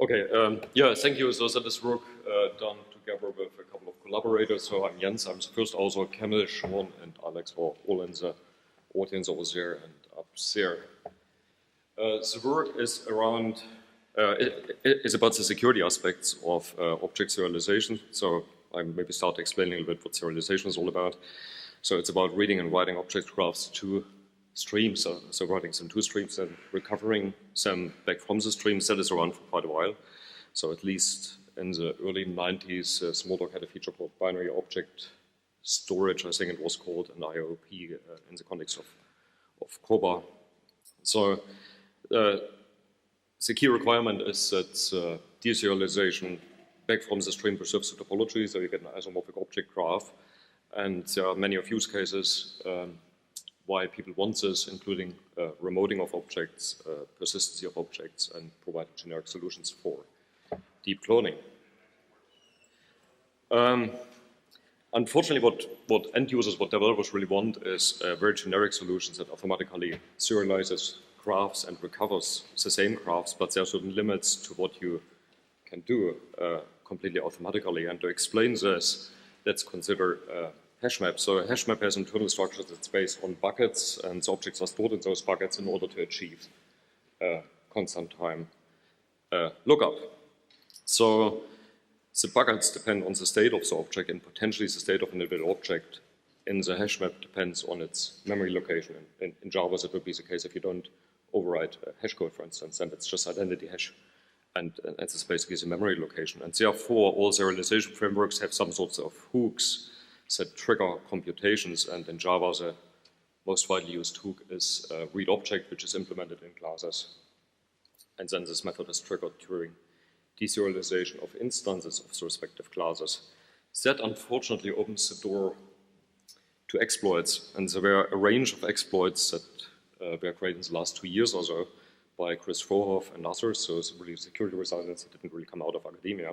Okay, yeah, thank you. So that is work done together with a couple of collaborators. So I'm Jens, I'm the first author, Kamil, Shawn, and Alex are all in the audience over there and up there. The work is around, is about the security aspects of object serialization. So I maybe start explaining a little bit what serialization is all about. So it's about reading and writing object graphs to streams, so writing them to streams and recovering them back from the streams. That is around for quite a while. So at least in the early 90s, Smalltalk had a feature called binary object storage, I think it was called, an IOP in the context of COBA. So the key requirement is that deserialization back from the stream preserves the topology, so you get an isomorphic object graph. And there are many of use cases why people want this, including remoting of objects, persistency of objects, and providing generic solutions for deep cloning. Unfortunately, what end users, what developers really want is very generic solutions that automatically serializes graphs and recovers the same graphs, but there are certain limits to what you can do completely automatically. And to explain this, let's consider hashmap. So a hashmap has internal structures that's based on buckets, and the objects are stored in those buckets in order to achieve constant time lookup. So the buckets depend on the state of the object, and potentially the state of an individual object in the hashmap depends on its memory location. In Java, that would be the case if you don't override hashcode, for instance, and it's just identity hash, and it's basically the memory location. And therefore, all serialization frameworks have some sorts of hooks that trigger computations, and in Java, the most widely used hook is read object, which is implemented in classes. And then this method is triggered during deserialization of instances of the respective classes. That unfortunately opens the door to exploits, and there were a range of exploits that were created in the last 2 years or so by Chris Frohoff and others, so it's really security results that didn't really come out of academia.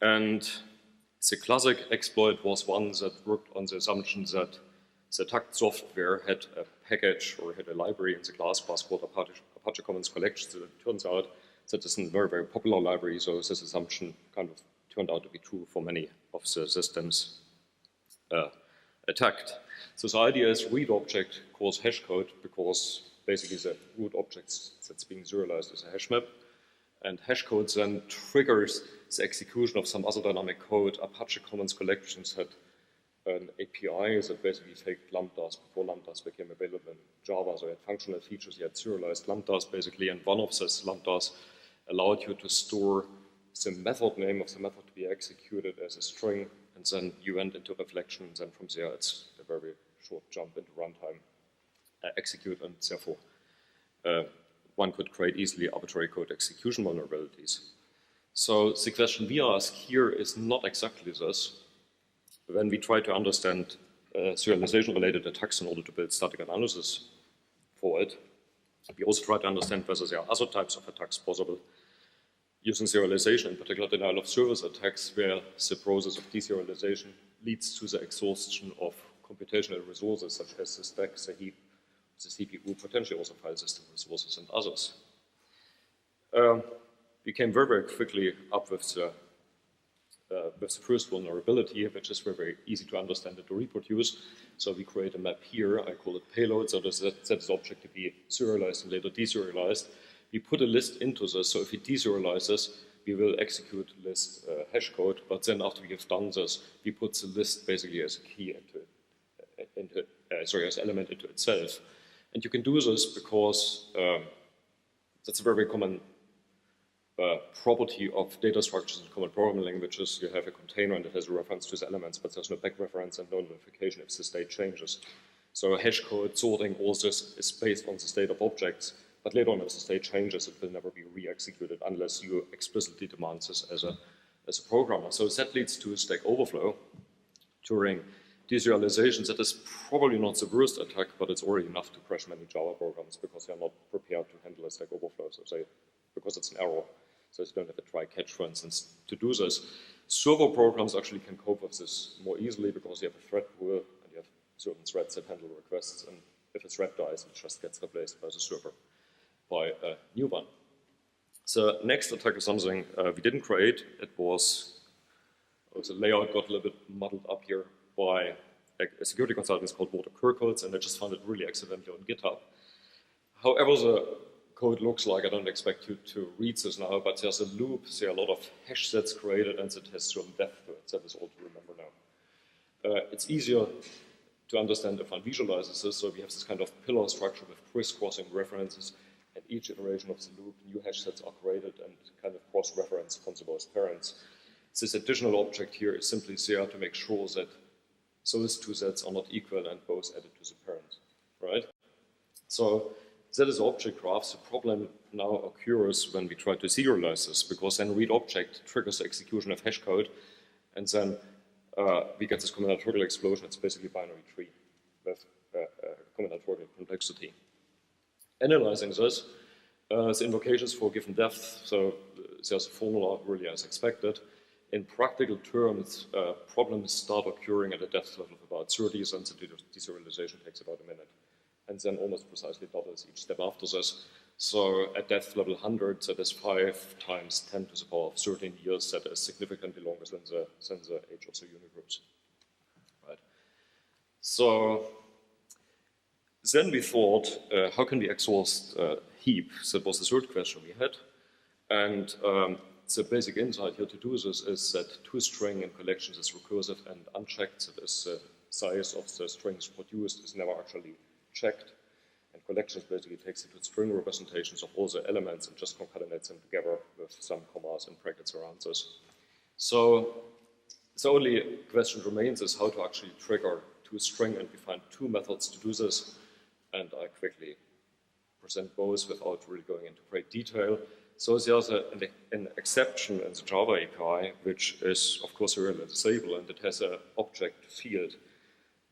And the classic exploit was one that worked on the assumption that the tucked software had a package or had a library in the class bus called Apache Commons Collection. So it turns out that this is a very, very popular library, so this assumption kind of turned out to be true for many of the systems attacked. So the idea is read object calls hashcode because basically the root object that's being serialized is a hashmap. And hashcode then triggers the execution of some other dynamic code. Apache Commons Collections had an API that basically faked lambdas before lambdas became available in Java. So it had functional features, you had serialized lambdas basically, and one of those lambdas allowed you to store the method name of the method to be executed as a string, and then you went into reflection, and then from there it's a very short jump into runtime execute, and therefore one could create easily arbitrary code execution vulnerabilities. So the question we ask here is not exactly this. When we try to understand serialization-related attacks in order to build static analysis for it, we also try to understand whether there are other types of attacks possible using serialization, in particular denial of service attacks, where the process of deserialization leads to the exhaustion of computational resources such as the stack, the heap, the CPU, potentially also file system resources and others. We came very, very quickly up with the first vulnerability, which is very, very easy to understand and to reproduce. So we create a map here, I call it payload, so that this object to be serialized and later deserialized. We put a list into this, so if we deserialize this, we will execute list hashcode, but then after we have done this, we put the list basically as a key as element into itself. And you can do this because that's a very, very common property of data structures in common programming languages. You have a container and it has a reference to the elements, but there's no back reference and no notification if the state changes. So hashcode sorting, all this is based on the state of objects, but later on if the state changes, it will never be re-executed unless you explicitly demand this as a programmer. So that leads to a stack overflow during deserialization. That is probably not the worst attack, but it's already enough to crash many Java programs because they're not prepared to handle a stack overflow. So because it's an error, so you don't have a try-catch, for instance, to do this. Server programs actually can cope with this more easily because you have a thread pool and you have certain threads that handle requests, and if a thread dies, it just gets replaced by the server by a new one. So next attack is something we didn't create. It was, the layout got a little bit muddled up here by a security consultant called Walter Kirkholz, and I just found it really accidentally on GitHub. However, the code looks like, I don't expect you to read this now, but there's a loop, there are a lot of hash sets created, and it has certain depth to it. That is all to remember now. It's easier to understand if one visualizes this, so we have this kind of pillar structure with crisscrossing references, and each iteration of the loop, new hash sets are created and kind of cross-reference consequence parents. This additional object here is simply there to make sure that those two sets are not equal and both added to the parent, right? So that is object graphs. The problem now occurs when we try to serialize this, because then read object triggers the execution of hashCode, and then we get this combinatorial explosion. It's basically a binary tree with combinatorial complexity. Analyzing this, the invocations for given depth, so there's a formula really as expected. In practical terms, problems start occurring at a depth level of about 30, and the deserialization takes about a minute. And then almost precisely doubles each step after this. So at depth level 100, that is 5 times 10 to the power of 13 years, that is significantly longer than the age of the unigroups. Right. So then we thought, how can we exhaust heap? That was the third question we had. And the basic insight here to do this is that toString in collections is recursive and unchecked. That is the size of the strings produced is never actually checked. And collections basically takes the string representations of all the elements and just concatenates them together with some commas and brackets around this. So the only question remains is how to actually trigger toString, and we find two methods to do this. And I quickly present both without really going into great detail. So there's an exception in the Java API, which is, of course, serializable, and it has an object field.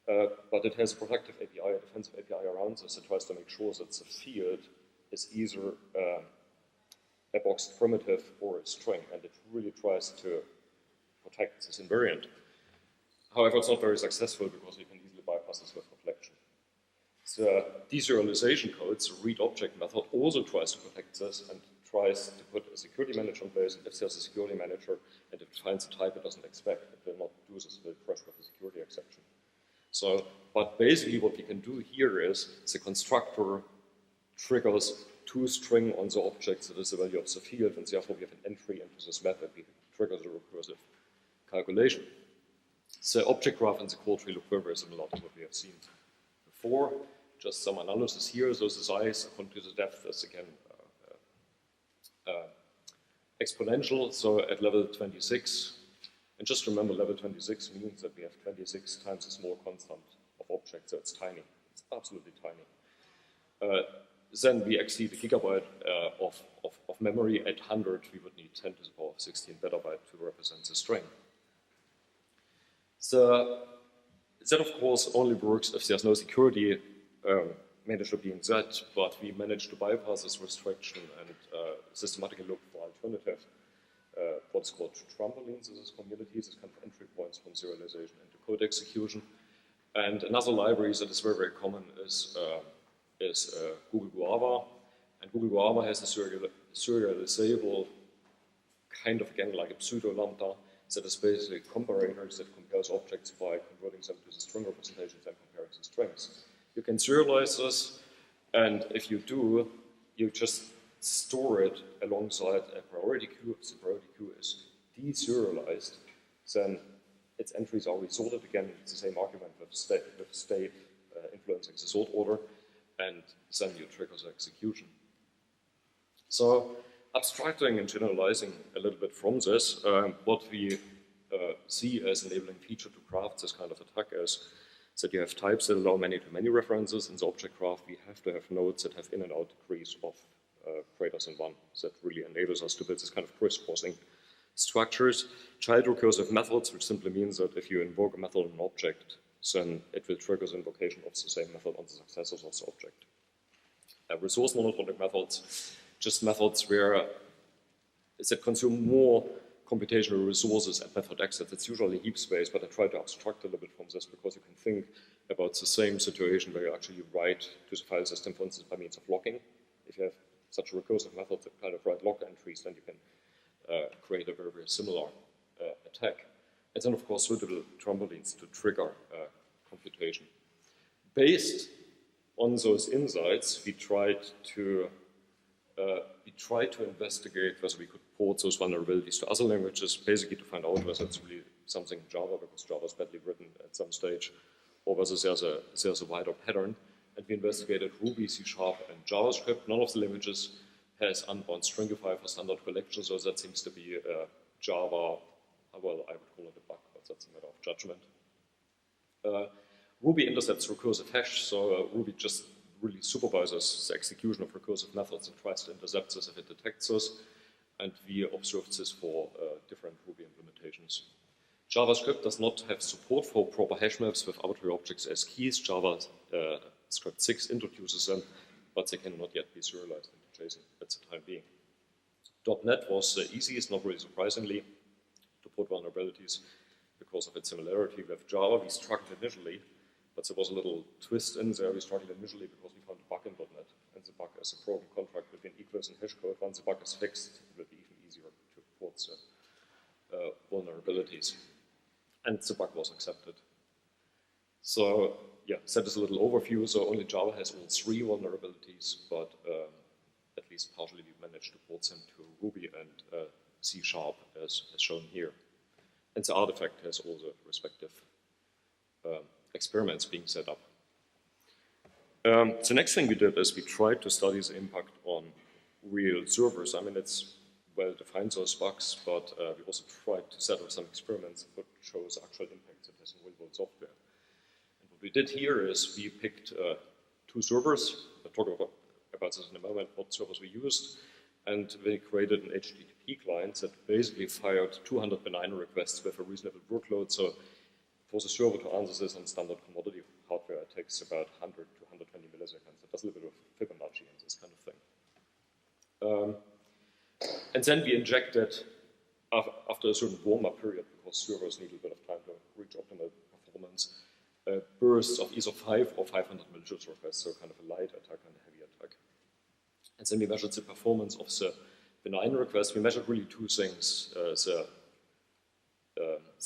But it has a protective API, a defensive API around this. It tries to make sure that the field is either a boxed primitive or a string, and it really tries to protect this invariant. However, it's not very successful because you can easily bypass this with reflection. The deserialization code, the read object method, also tries to protect this and tries to put a security manager in place. And if there's a security manager and it finds a type it doesn't expect, it will not do this, it will crash with a security exception. So, but basically what we can do here is the constructor triggers toString on the object that is the value of the field, and therefore we have an entry into this method. We trigger the recursive calculation. The object graph and the call tree look very, very similar to what we have seen before. Just some analysis here. So the size according to the depth is again exponential. So at level 26, and just remember level 26 means that we have 26 times the small constant of objects, so it's tiny. It's absolutely tiny. Then we exceed a gigabyte of memory. At 100, we would need 10 to the power of 16 petabyte to represent the string. So that, of course, only works if there's no security manager being that, but we managed to bypass this restriction and systematically look for alternative, what's called trampolines in this community, this kind of entry points from serialization into code execution. And another library that is very, very common is Google Guava. And Google Guava has a serializable kind of, again, like a pseudo-lambda that is basically comparators that compares objects by converting them to the string representations and comparing the strings. You can serialize this, and if you do, you just store it alongside a priority queue. If the priority queue is deserialized, then its entries are resorted again. It's the same argument with state influencing the sort order, and then you trigger the execution. So abstracting and generalizing a little bit from this, what we see as enabling feature to craft this kind of attack is that you have types that allow many-to-many references. In the object graph, we have to have nodes that have in and out degrees of greater than 1. That really enables us to build this kind of crisscrossing structures. Child recursive methods, which simply means that if you invoke a method on an object, then it will trigger the invocation of the same method on the successors of the object. Resource monotonic methods, just methods where that consume more computational resources at method exit. It's usually heap space, but I try to abstract a little bit from this because you can think about the same situation where you actually write to the file system, for instance, by means of locking. If you have such a recursive method that kind of write log entries, then you can create a very, very similar attack. And then, of course, suitable trampolines to trigger computation. Based on those insights, we tried to investigate whether we could port those vulnerabilities to other languages, basically to find out whether it's really something in Java, because Java is badly written at some stage, or whether there's a wider pattern. And we investigated Ruby, C# and JavaScript. None of the languages has unbound stringify for standard collection, so that seems to be Java, well, I would call it a bug, but that's a matter of judgment. Ruby intercepts recursive hash, so Ruby just really supervises the execution of recursive methods and tries to intercept this if it detects this. And we observed this for different Ruby implementations. JavaScript does not have support for proper hash maps with arbitrary objects as keys. JavaScript 6 introduces them, but they cannot yet be serialized into JSON at the time being. .NET was the easiest, not really surprisingly, to put vulnerabilities because of its similarity with Java. We struggled initially, but there was a little twist in there. We struggled initially because we found a bug in .NET, and the bug is a broken contract between equals and hashCode. Once the bug is fixed, it will be even easier to port the vulnerabilities. And the bug was accepted. So yeah, that is a little overview. So only Java has all three vulnerabilities, but at least partially we managed to port them to Ruby and C# as shown here. And the artifact has all the respective experiments being set up. The next thing we did is we tried to study the impact on real servers. I mean, it's well defined those bugs, but we also tried to set up some experiments that shows actual impacts it has in real-world software. And what we did here is we picked two servers. I'll talk about this in a moment, what servers we used, and we created an HTTP client that basically fired 200 benign requests with a reasonable workload. So for the server to answer this on standard commodity hardware, it takes about 100 to 120 milliseconds. It does a little bit of Fibonacci and this kind of thing. And then we injected, after a certain warm-up period, because servers need a bit of time to reach optimal performance, bursts of either 5 or 500 millisecond requests, so kind of a light attack and a heavy attack. And then we measured the performance of the benign request. We measured really two things, the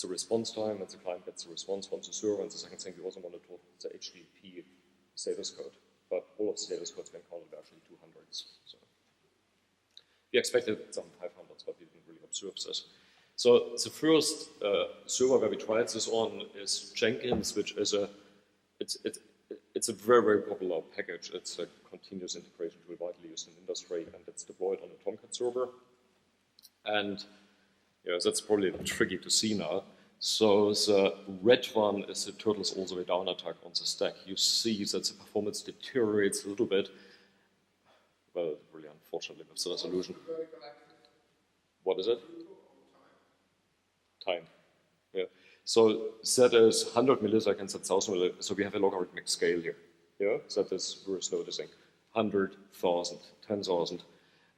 response time, and the client gets the response from the server, and the second thing we also monitored the HTTP status code. But all of the status codes we encountered were actually 200s. So we expected some 500s, but we didn't really observe this. So the first server where we tried this on is Jenkins, which is it's a very, very popular package. It's a continuous integration tool widely used in industry, and it's deployed on a Tomcat server. And yeah, that's probably tricky to see now. So the red one is the turtles all the way down attack on the stack. You see that the performance deteriorates a little bit. Well, really unfortunately with the resolution. What is it? Time. Yeah. So that is 100 milliseconds at 1,000 milliseconds. So we have a logarithmic scale here. Yeah, that is worth noticing. 100, 1,000, 10,000.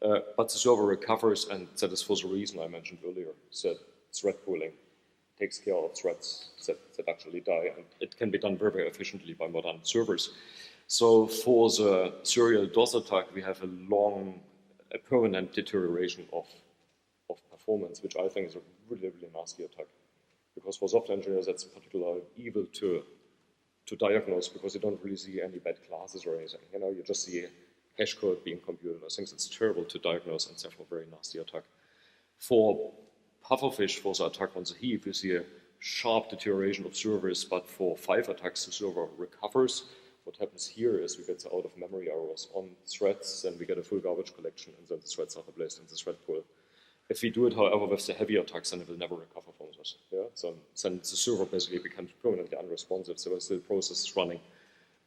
But the server recovers, and that is for the reason I mentioned earlier. That thread pooling takes care of threads that actually die, and it can be done very, very efficiently by modern servers. So for the serial DoS attack, we have a permanent deterioration of performance, which I think is a really, really nasty attack. Because for software engineers, that's particularly evil to diagnose, because you don't really see any bad classes or anything. You know, you just see hashCode being computed. I think it's terrible to diagnose, and therefore a very nasty attack. For pufferfish, for the attack on the heap, you see a sharp deterioration of servers, but for 5 attacks, the server recovers. What happens here is we get the out-of-memory errors on threads, then we get a full garbage collection, and then the threads are replaced in the thread pool. If we do it, however, with the heavy attacks, then it will never recover from this. Yeah? So then the server basically becomes permanently unresponsive. So still process running,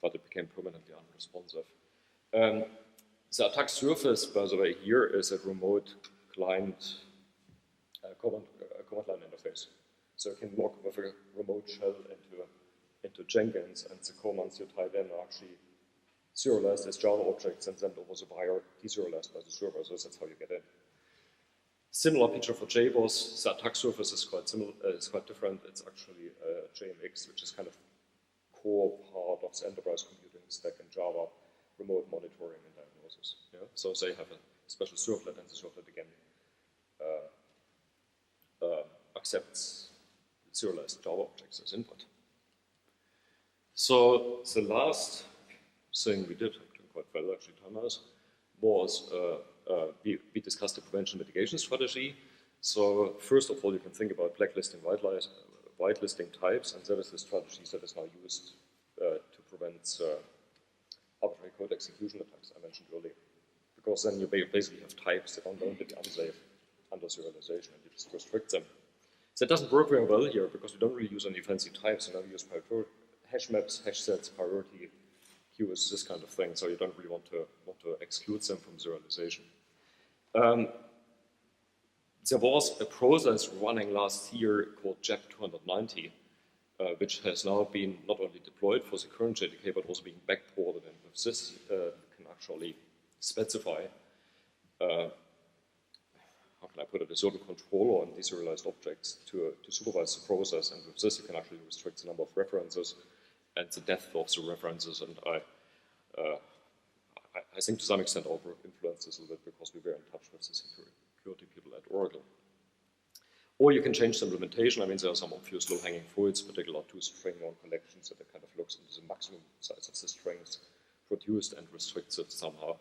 but it became permanently unresponsive. The attack surface, by the way, here is a remote client command line interface. So you can log with a remote shell into Jenkins, and the commands you type in are actually serialized as Java objects and sent over the wire, deserialized by the server. So that's how you get in. Similar picture for JBoss. The attack surface is quite similar. It's quite different. It's actually JMX, which is kind of core part of the enterprise computing stack in Java, remote monitoring and diagnosis. services. Yeah? So they have a special servlet, and the servlet again accepts serialized Java objects as input. So the last thing we did, quite well actually, time-wise, was we discussed the prevention mitigation strategy. So first of all, you can think about blacklisting, whitelisting types, and that is the strategy that is now used to prevent arbitrary code execution attacks I mentioned earlier. Because then you basically have types that are known to be unsafe under serialization, and you just restrict them. That doesn't work very well here because we don't really use any fancy types, and now we use hash maps, hash sets, priority queues, this kind of thing. So you don't really want to exclude them from serialization. There was a process running last year called JEP 290, which has now been not only deployed for the current JDK, but also being backported. And with this, can actually specify, how can I put it, a certain controller on deserialized objects to supervise the process. And with this, you can actually restrict the number of references and the depth of the references. And I think to some extent our work influenced this a little bit because we were in touch with the security people at Oracle. Or you can change the implementation. I mean, there are some obvious low-hanging fruits, particularly toString on collections, that it kind of looks into the maximum size of the strings produced and restricts it somehow.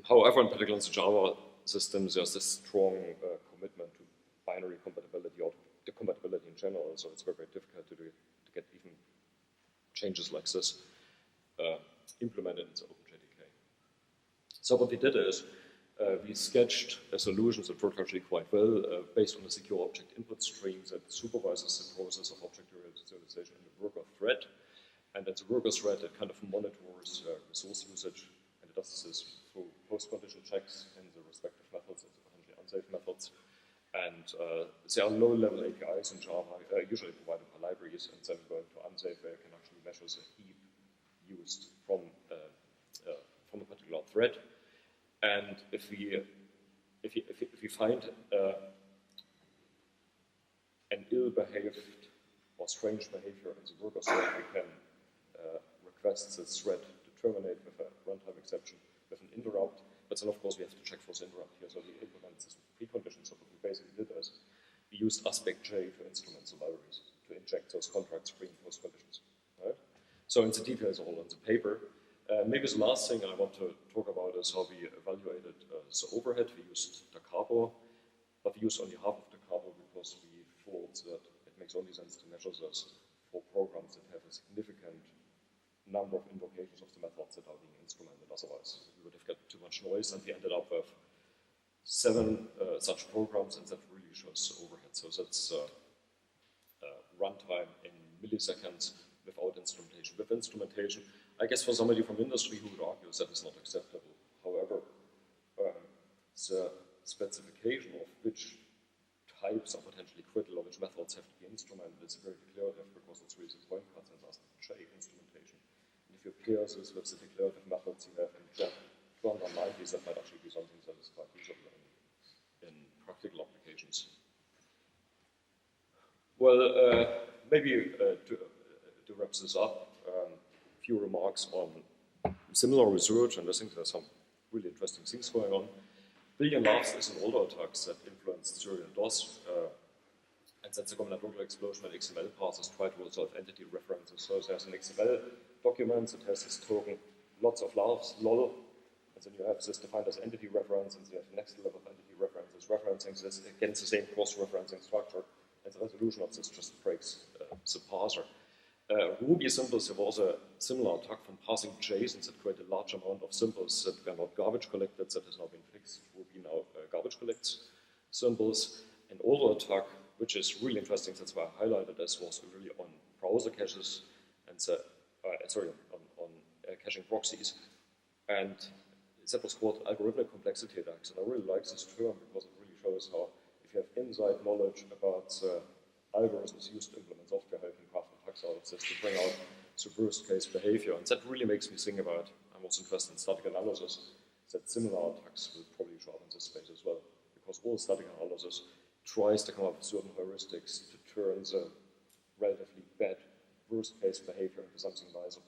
However, in particular in the Java system, there's this strong commitment to binary compatibility or the compatibility in general, so it's very, very difficult to get even changes like this implemented in the OpenJDK. So what we did is we sketched a solution that worked actually quite well based on a SecureObjectInputStream that supervises the process of object serialization in the worker thread. And at the worker thread, it kind of monitors resource usage, and it does this through postcondition checks in the respective methods, and the potentially unsafe methods. And there are low-level APIs in Java, usually provided by libraries, and then going to unsafe, where you can actually measure the heap used from a particular thread. And if we find an ill-behaved or strange behavior in the worker thread, we can request the thread to terminate with a runtime exception with an interrupt. But then, of course, we have to check for the interrupt here. So we implement this preconditions. So what we basically did is we used aspect J to instrument the libraries to inject those contracts free postconditions. Right? So in the details all on the paper. Maybe the last thing I want to talk about is how we evaluated the overhead. We used Da Capo, but we used only half of Da Capo because we thought that it makes only sense to measure this for programs that have a significant number of invocations of the methods that are being instrumented. Otherwise, we would have got too much noise, and we ended up with 7 such programs, and that really shows overhead. So that's runtime in milliseconds without instrumentation. With instrumentation, I guess for somebody from industry who would argue that is not acceptable. However, the specification of which types are potentially critical or which methods have to be instrumented is very declarative because it's really the point cuts and aspect J instrumentation. And if you pair this with the declarative methods you have in JEP 290, that might actually be something that is quite useful in practical applications. Well, maybe to wrap this up, few remarks on similar research, and I think there's some really interesting things going on. Billion Laughs is an older attack that influenced serial DoS, and that's a common network explosion when XML parsers try to resolve entity references. So there's an XML document that has this token, lots of laughs, lol, and then you have this defined as entity reference, and you have the next level of entity references referencing this against the same cross-referencing structure, and the resolution of this just breaks the parser. Ruby symbols, there was a similar attack from parsing JSONs that create a large amount of symbols that were not garbage collected, that has now been fixed. Ruby now garbage collects symbols. An older attack, which is really interesting, that's why I highlighted this, was really on browser caches and on caching proxies. And that was called algorithmic complexity attacks. And I really like this term because it really shows how if you have inside knowledge about algorithms used to implement software, how you can craft attacks out of this to bring out the worst case behavior. And that really makes me think about, I'm also interested in static analysis, that similar attacks will probably show up in this space as well. Because all static analysis tries to come up with certain heuristics to turn the relatively bad worst case behavior into something nicer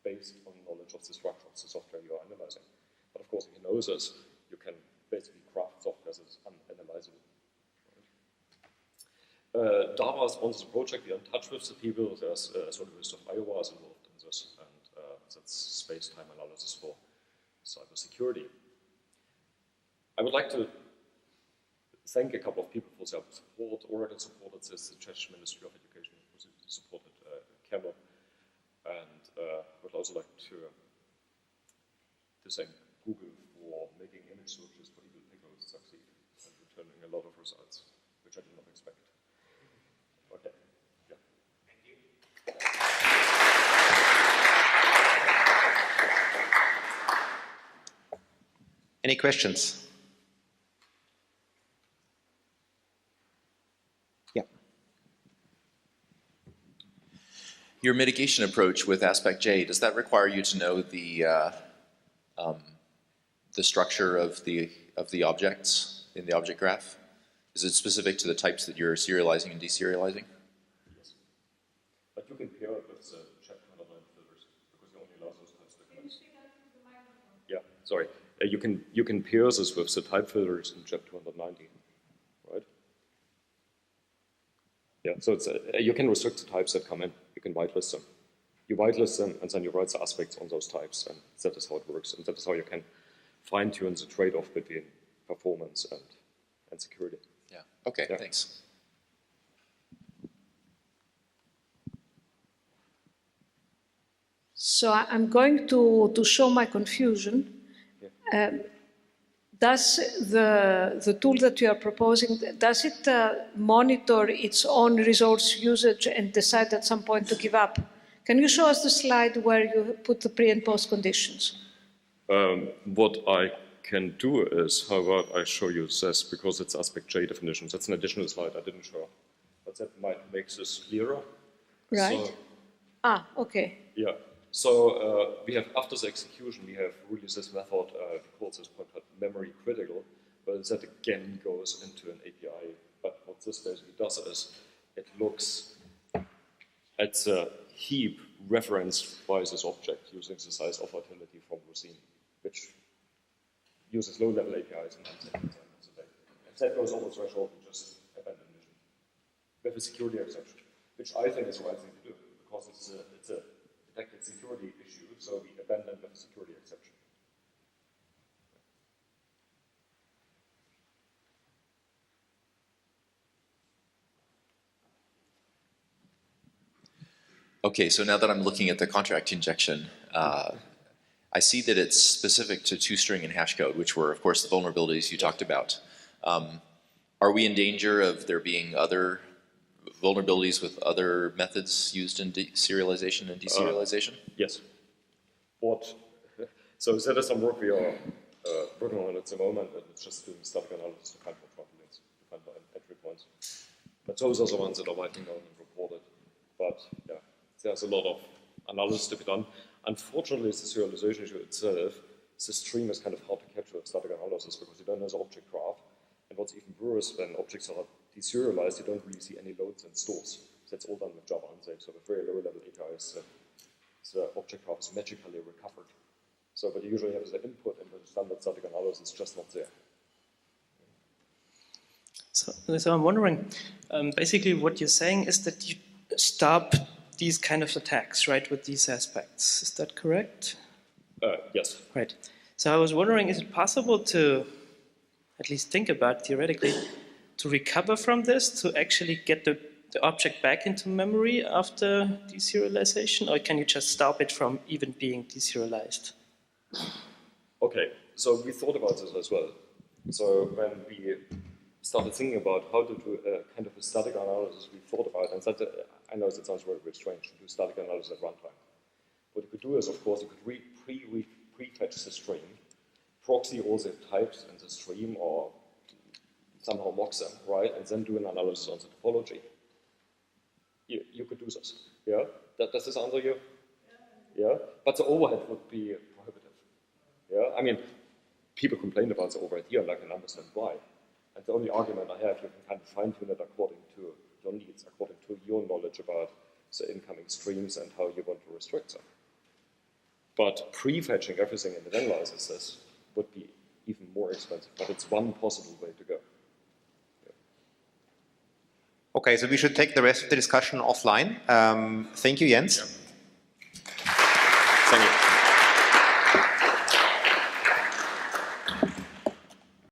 based on knowledge of the structure of the software you are analyzing. But of course, if you know this, you can basically craft software that is unanalyzable. DARPA sponsors a project. We are in touch with the people. There's University of Iowa is involved in this, and that's space-time analysis for cybersecurity. I would like to thank a couple of people for their support. Oregon supported this, the Czech Ministry of Education supported Kamil, and would also like to thank Google for making image searches for EvilPickles succeed and returning a lot of results, which I did not expect. Okay. Yeah. Thank you. Any questions? Yeah. Your mitigation approach with Aspect J, does that require you to know the structure of the objects in the object graph? Is it specific to the types that you're serializing and deserializing? Yes. But you can pair it with the chapter 109 filters because you only allow those types to come in. Yeah, sorry. You can pair this with the type filters in chapter 290, right? Yeah, so it's you can restrict the types that come in. You can whitelist them. You whitelist them, and then you write the aspects on those types, and that is how it works. And that is how you can fine-tune the trade-off between performance and security. Yeah, okay, yeah. Thanks. So I'm going to show my confusion. Yeah. Does the tool that you are proposing, does it monitor its own resource usage and decide at some point to give up? Can you show us the slide where you put the pre and post conditions? What I can do is, however, I show you this because it's aspect J definitions. That's an additional slide I didn't show, but that might make this clearer. Right. So, okay. Yeah. So we have, after the execution, we have really this method, we call this point memory critical, but that again goes into an API. But what this basically does is, it looks at the heap referenced by this object using the size of utility from Rasheed, which uses low-level APIs and then if that goes over threshold, we just abandon mission. We have a security exception, which I think is the right thing to do, because it's a detected security issue, so we abandon with a security exception. Okay, so now that I'm looking at the contract injection, I see that it's specific to toString and hashCode, which were, of course, the vulnerabilities you talked about. Are we in danger of there being other vulnerabilities with other methods used in serialization and deserialization? Yes. So that is some work we are working on at the moment, and it's just doing static analysis to find more trouble links, to find more entry points. But those are the ones that are widely known and reported. But yeah, there's a lot of analysis to be done. Unfortunately, the serialization issue itself, the stream is kind of hard to capture with static analysis because you don't know the object graph. And what's even worse, when objects are deserialized, you don't really see any loads and stores. That's all done with Java unsafe. So with very low-level APIs, the object graph is magically recovered. So, but you usually have the input into the standard static analysis, just not there. So I'm wondering, basically what you're saying is that you stop these kind of attacks, right, with these aspects. Is that correct? Yes. Right. So I was wondering, is it possible to at least think about, theoretically, to recover from this, to actually get the object back into memory after deserialization, or can you just stop it from even being deserialized? Okay, so we thought about this as well. So when we started thinking about how to do a kind of a static analysis, we thought about, and that, I know that sounds very, very strange, to do static analysis at runtime. What you could do is, of course, you could pre-fetch the stream, proxy all the types in the stream, or somehow mock them, right, and then do an analysis on the topology. You could do this, yeah? Does this answer you? Yeah? But the overhead would be prohibitive, yeah? I mean, people complain about the overhead here, and I can understand why. And the only argument I have, you can kind of fine-tune it according to your needs, according to your knowledge about the incoming streams and how you want to restrict them. But prefetching everything in the analysis is would be even more expensive, but it's one possible way to go. Okay, so we should take the rest of the discussion offline. Thank you, Jens. Thank you.